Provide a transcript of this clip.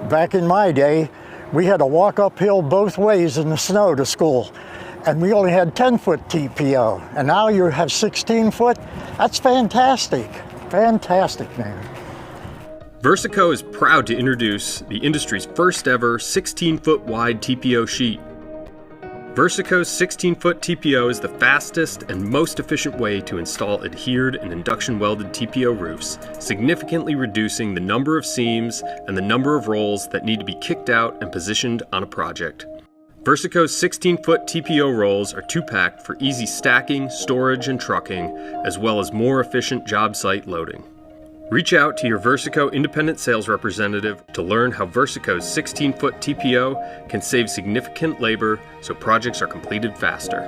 Back in my day, we had to walk uphill both ways in the snow to school, and we only had 10-foot TPO, and now you have 16-foot. That's fantastic. Fantastic, man. Versico is proud to introduce the industry's first ever 16-foot wide TPO sheet. Versico's 16-foot TPO is the fastest and most efficient way to install adhered and induction welded TPO roofs, significantly reducing the number of seams and the number of rolls that need to be kicked out and positioned on a project. Versico's 16-foot TPO rolls are 2-packed for easy stacking, storage, and trucking, as well as more efficient job site loading. Reach out to your Versico independent sales representative to learn how Versico's 16-foot TPO can save significant labor so projects are completed faster.